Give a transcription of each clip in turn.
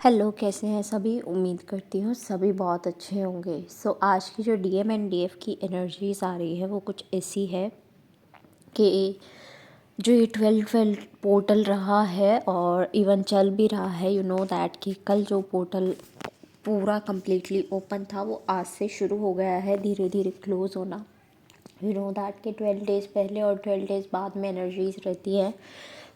Hello, कैसे हैं सभी। उम्मीद करती हूँ सभी बहुत अच्छे होंगे। आज की जो डीएम एंड डीएफ की एनर्जीज आ रही है वो कुछ ऐसी है कि जो ये 12-12 पोर्टल रहा है और इवन चल भी रहा है, यू नो दैट कि कल जो पोर्टल पूरा कंप्लीटली ओपन था वो आज से शुरू हो गया है धीरे धीरे क्लोज़ होना। यू नो दैट कि 12 डेज़ पहले और 12 डेज़ बाद में एनर्जीज रहती है।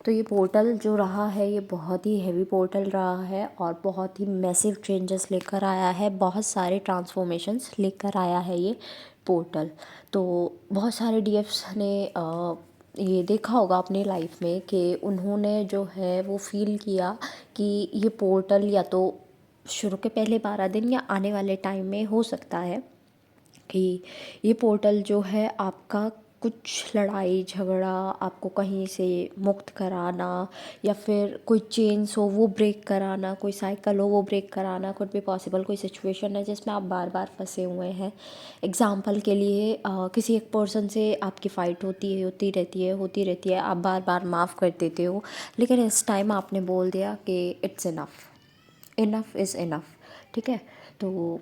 तो ये पोर्टल जो रहा है ये बहुत ही हैवी पोर्टल रहा है और बहुत ही मैसिव चेंजेस लेकर आया है, बहुत सारे ट्रांसफॉर्मेशंस लेकर आया है ये पोर्टल। तो बहुत सारे डीएफ्स ने ये देखा होगा अपनी लाइफ में कि उन्होंने जो है वो फील किया कि ये पोर्टल या तो शुरू के पहले 12 दिन या आने वाले टाइम में हो सकता है कि ये पोर्टल जो है आपका कुछ लड़ाई झगड़ा, आपको कहीं से मुक्त कराना या फिर कोई चेन्स हो वो ब्रेक कराना, कोई साइकिल हो वो ब्रेक कराना, कुड भी पॉसिबल। कोई सिचुएशन है जिसमें आप बार बार फंसे हुए हैं। एग्ज़ाम्पल के लिए किसी एक पर्सन से आपकी फ़ाइट होती रहती है, आप बार बार माफ़ कर देते हो, लेकिन इस टाइम आपने बोल दिया कि it's enough, enough is enough. ठीक है, तो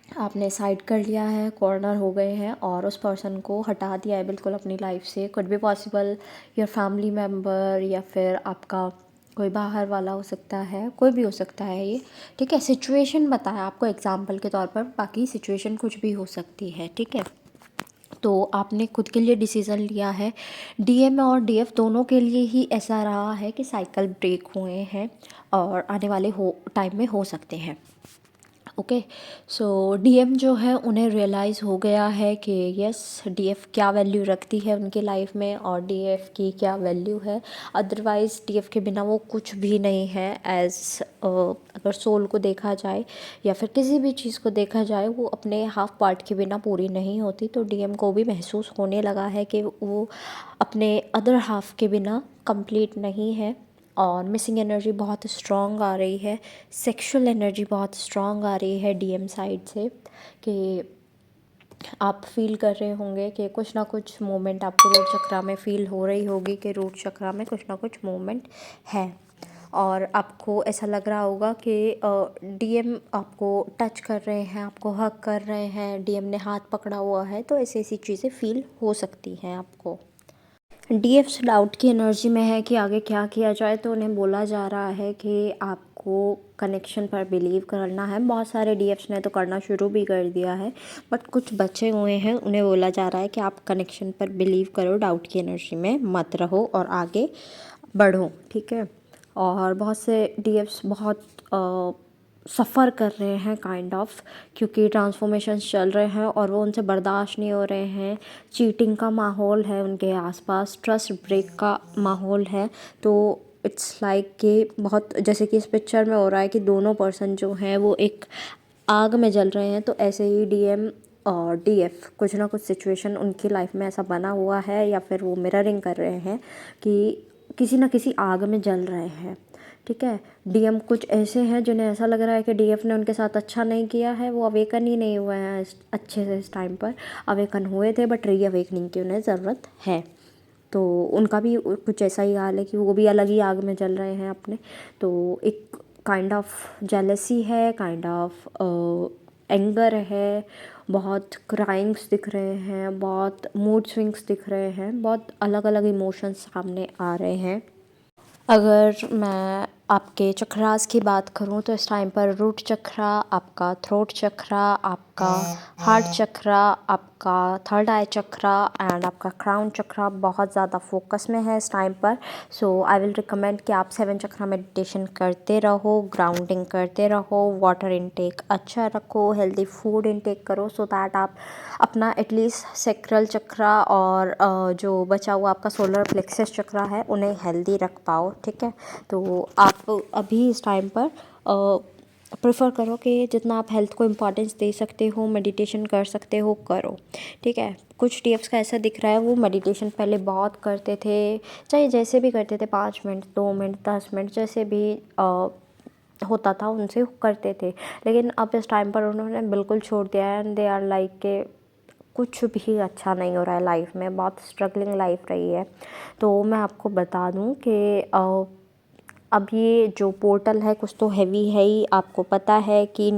आपने साइड कर लिया है, कॉर्नर हो गए हैं और उस पर्सन को हटा दिया है बिल्कुल अपनी लाइफ से। Could be possible your family member या फिर आपका कोई बाहर वाला हो सकता है, कोई भी हो सकता है ये। ठीक है, सिचुएशन बताया आपको एग्जांपल के तौर पर, बाकी सिचुएशन कुछ भी हो सकती है। ठीक है, तो आपने खुद के लिए डिसीज़न लिया है। डीएम और डीएफ दोनों के लिए ही ऐसा रहा है कि साइकिल ब्रेक हुए हैं और आने वाले हो टाइम में हो सकते हैं। ओके, सो डीएम जो है उन्हें रियलाइज़ हो गया है कि यस, डीएफ क्या वैल्यू रखती है उनकी लाइफ में और डीएफ की क्या वैल्यू है। अदरवाइज़ डीएफ के बिना वो कुछ भी नहीं है। अगर सोल को देखा जाए या फिर किसी भी चीज़ को देखा जाए, वो अपने हाफ पार्ट के बिना पूरी नहीं होती। तो डीएम को भी महसूस होने लगा है कि वो अपने अदर हाफ के बिना कंप्लीट नहीं है और मिसिंग एनर्जी बहुत स्ट्रॉन्ग आ रही है। सेक्सुअल एनर्जी बहुत स्ट्रॉन्ग आ रही है डीएम साइड से कि आप फील कर रहे होंगे कि कुछ ना कुछ मूवमेंट आपको रूट चक्रा में फ़ील हो रही होगी कि रूट चक्रा में कुछ ना कुछ मूवमेंट है। और आपको ऐसा लग रहा होगा कि डीएम आपको टच कर रहे हैं, आपको हग कर रहे हैं, डीएम ने हाथ पकड़ा हुआ है। तो ऐसी ऐसी चीज़ें फ़ील हो सकती हैं आपको। डीएफ्स डाउट की एनर्जी में है कि आगे क्या किया जाए। तो उन्हें बोला जा रहा है कि आपको कनेक्शन पर बिलीव करना है। बहुत सारे डीएफ्स ने तो करना शुरू भी कर दिया है, बट कुछ बचे हुए हैं, उन्हें बोला जा रहा है कि आप कनेक्शन पर बिलीव करो, डाउट की एनर्जी में मत रहो और आगे बढ़ो। ठीक है, और बहुत से डीएफ्स बहुत सफ़र कर रहे हैं काइंड ऑफ, क्योंकि ट्रांसफॉर्मेशंस चल रहे हैं और वो उनसे बर्दाश्त नहीं हो रहे हैं। चीटिंग का माहौल है उनके आसपास, ट्रस्ट ब्रेक का माहौल है। तो इट्स लाइक कि बहुत, जैसे कि इस पिक्चर में हो रहा है कि दोनों पर्सन जो हैं वो एक आग में जल रहे हैं। तो ऐसे ही डीएम और डीएफ कुछ ना कुछ सिचुएशन उनकी लाइफ में ऐसा बना हुआ है या फिर वो मिररिंग कर रहे हैं कि किसी ना किसी आग में जल रहे हैं। ठीक है, डीएम कुछ ऐसे हैं जिन्हें ऐसा लग रहा है कि डीएफ ने उनके साथ अच्छा नहीं किया है, वो अवेकन ही नहीं हुए हैं अच्छे से। इस टाइम पर अवेकन हुए थे बट री अवेकनिंग की उन्हें ज़रूरत है। तो उनका भी कुछ ऐसा ही हाल है कि वो भी अलग ही आग में जल रहे हैं अपने। तो एक काइंड ऑफ जेलसी है, काइंड ऑफ एंगर है, बहुत क्राइंग्स दिख रहे हैं, बहुत मूड स्विंग्स दिख रहे हैं, बहुत अलग अलग इमोशंस सामने आ रहे हैं। अगर मैं आपके चक्रास की बात करूं तो इस टाइम पर रूट चक्रा, आपका थ्रोट चक्रा, आपका हार्ट चक्रा, आपका थर्ड आई चक्रा एंड आपका क्राउन चक्रा बहुत ज़्यादा फोकस में है इस टाइम पर। सो आई विल रिकमेंड कि आप 7 चक्रा मेडिटेशन करते रहो, ग्राउंडिंग करते रहो, वाटर इनटेक अच्छा रखो, हेल्दी फूड इनटेक करो, सो दैट आप अपना एटलीस्ट सेक्रल चक्रा और जो बचा हुआ आपका सोलर प्लेक्सस चक्रा है उन्हें हेल्दी रख पाओ। ठीक है, तो आप अभी इस टाइम पर प्रेफर करो कि जितना आप हेल्थ को इम्पोर्टेंस दे सकते हो, मेडिटेशन कर सकते हो, करो। ठीक है, कुछ टीएफ्स का ऐसा दिख रहा है वो मेडिटेशन पहले बहुत करते थे, चाहे जैसे भी करते थे, 5 मिनट 2 मिनट 10 मिनट जैसे भी होता था उनसे करते थे। लेकिन अब इस टाइम पर उन्होंने बिल्कुल छोड़ दिया है एंड दे आर लाइक के कुछ भी अच्छा नहीं हो रहा है लाइफ में, बहुत स्ट्रगलिंग लाइफ रही है। तो मैं आपको बता दूं कि अब ये जो पोर्टल है कुछ तो हैवी है ही, आपको पता है कि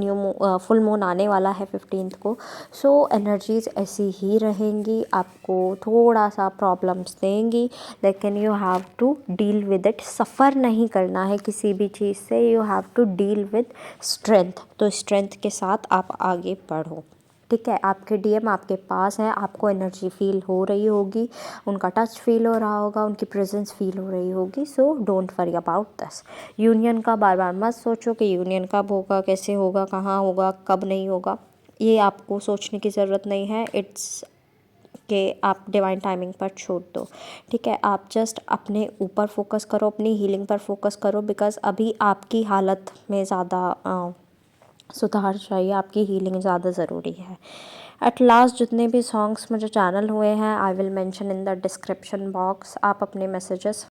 फुल मून आने वाला है 15th को। सो एनर्जीज ऐसी ही रहेंगी, आपको थोड़ा सा प्रॉब्लम्स देंगी, लेकिन you have to deal with it. Suffer नहीं करना है किसी भी चीज़ से, you have to deal with strength. तो स्ट्रेंथ के साथ आप आगे बढ़ो, ठीक है। आपके डीएम आपके पास हैं, आपको एनर्जी फील हो रही होगी, उनका टच फील हो रहा होगा, उनकी प्रेजेंस फील हो रही होगी। So don't worry about this. Union का बार बार मत सोचो कि यूनियन कब होगा, कैसे होगा, कहाँ होगा, कब नहीं होगा, ये आपको सोचने की ज़रूरत नहीं है। इट्स कि आप डिवाइन टाइमिंग पर छोड़ दो, ठीक है। आप जस्ट अपने ऊपर फोकस करो, अपनी हीलिंग पर फोकस करो, बिकॉज़ अभी आपकी हालत में ज़्यादा सुधार चाहिए, आपकी हीलिंग ज़्यादा ज़रूरी है। एट लास्ट जितने भी सॉन्ग्स मुझे चैनल हुए हैं I will mention in the description box. आप अपने मैसेजेस